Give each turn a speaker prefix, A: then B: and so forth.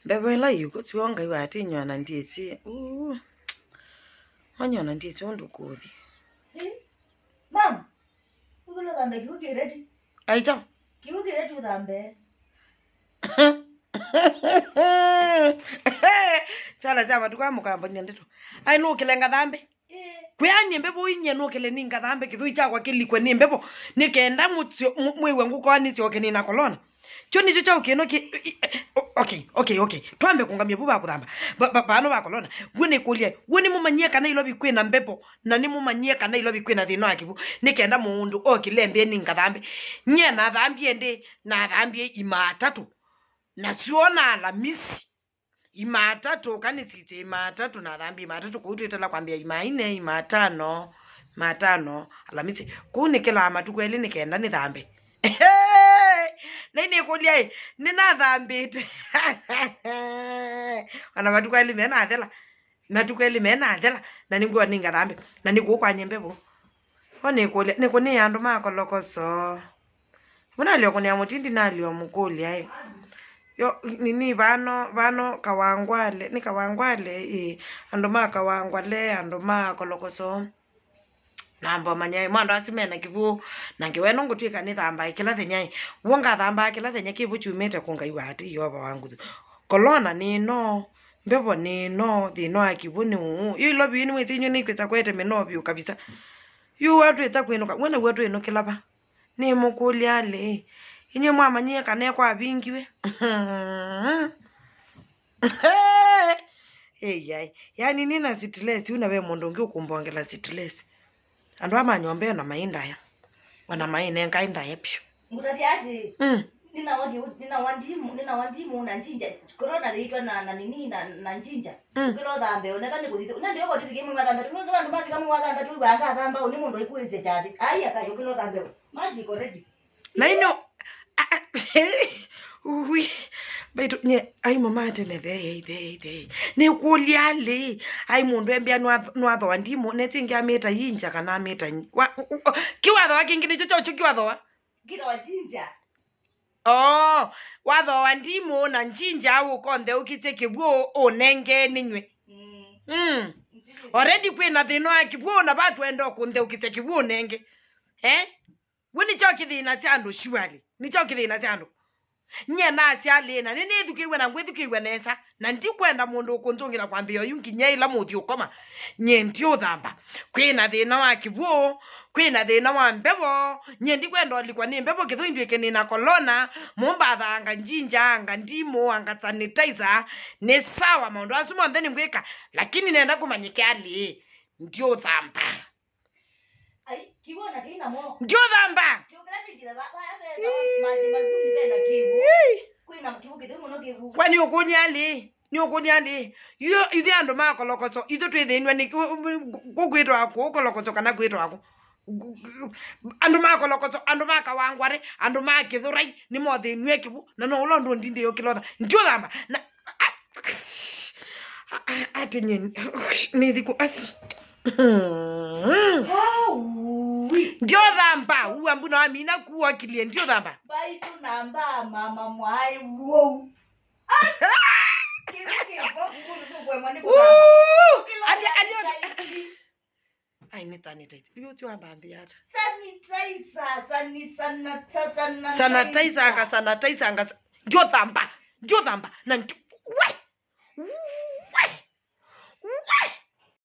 A: Ndabela yuko tsiwanga ibati nywana nditsi. Anywana nditsi ondokothi.
B: Mom. Ukulo dambe kiukireti.
A: Aita.
B: Kiukireti udambe.
A: Tsala tsama tukamukamba nyendeto. Ai no kilenga dambe. Kuyani mbebo inye no kile ninga dambe kithui chakwa kilikwe ni mbebo nikenda mutio mwewe ngukoni sio kenina kolona. Choni chicha ukeno ki okay. Twambe kungamye buba kudamba. Bano bakolona. Wone kolie. Wone mumanyie kana ilo bikwe na mbepo. Na ni mumanyie kana ilo bikwe na thino akibu. Nikenda mundu okilembe ninga dhambi. Nye na dhambi ende na dhambi imatatu. Na siona Alhamisi. Imatatu kanitsite imatatu na dhambi imatatu kuitwetela kwambia imaine imatano Alhamisi. Kunikela amatuko eli nikenda ni dhambi. Nene kulia nina dhambite ana matuko eli mena adela matuko eli mena adela na ningwa ninga dhambi na niku kwa nyembebo one kulia niko ni andu makolokoso bona lyo kunia mutindi na lyo mukuli ayo yo nini vano kawangwale ni kawangwale andu makawangwale andu makolokoso Namba manyai mwando atimena kibu nangiweno ngutwika ni thamba ikila thenyai wonga thamba ikila thenya kibu chumete kunga iwati yoba wangu kolona ni no mbebo ni no thino akibu ni yu lobi ni mwetinyo ni kweta kwete menobi kabisa yu watu etakwenoka wena watu eno kilaba ni mukuli ale inyo mwamanyie kane kwa bingiwe yai yani nina sitless unawe mondo ngi ukumbongela sitless Andu amanyombe na mainda ya. Wana maine ngainda yepyo.
B: Mutabiati. Nina wandimu na njinja. Corona leitwa na nini na njinja. Kilo dhambe onekane kuthitha. Unandi yoko tipike mu maganda. Tunozo bandu mapika mu maganda tuli banga dhamba oni mundu ikuize jadi. Ai akayo kilo dhambe. Maji iko ready.
A: Na ino Uwi Beto nye ai mama atene they ne kuliale ai mundu embia nwatho wandimo netingi ameta yinja kana ameta kiwatho wakingine chocho kiwatho wa
B: Kilo jinja
A: watho wandimo na njinja au konde ukite kibwo onenge ninywe already kwina thino akibwo na batu endo kunde ukite kibwo nenge wini chokithina chandu shwali ni chokithina chandu nye nasi alena nene thukiwe na ngwethukiwe nesa na ndikwenda mundu ukunzungira kwambia yungi nyeila muthi ukoma nye ndio thamba kwina thina wa kibuo kwina thina wa mbebo nye ndikwenda olikwa ni mbebo kithuindwe kenina kolona mumba anga njinja anga ndimo anga sanitizer ne sawa mundu asuma ndeni ngweka lakini nenda kumanyike ali ndio thamba
B: ai kiwona kina mo
A: ndio thamba Kwani ukunyali ni ukunyali yo ithi andu makolokoso ithu twithinwe ni kukwitwa ako kolokoso kana kwitwa ako andu makolokoso andu makawangware andu makithurai ni mothinwe kibu na no ulondo ndinde yo kilotha ndio thamba na atinye ni thiku as Ndio thamba uambu na amina kuwa kilie ndio thamba
B: baitu namba mama mwai wow
A: Ai sanitizer hiyo tu ambambi hata
B: sanitizer
A: sanitizer anga ndio thamba na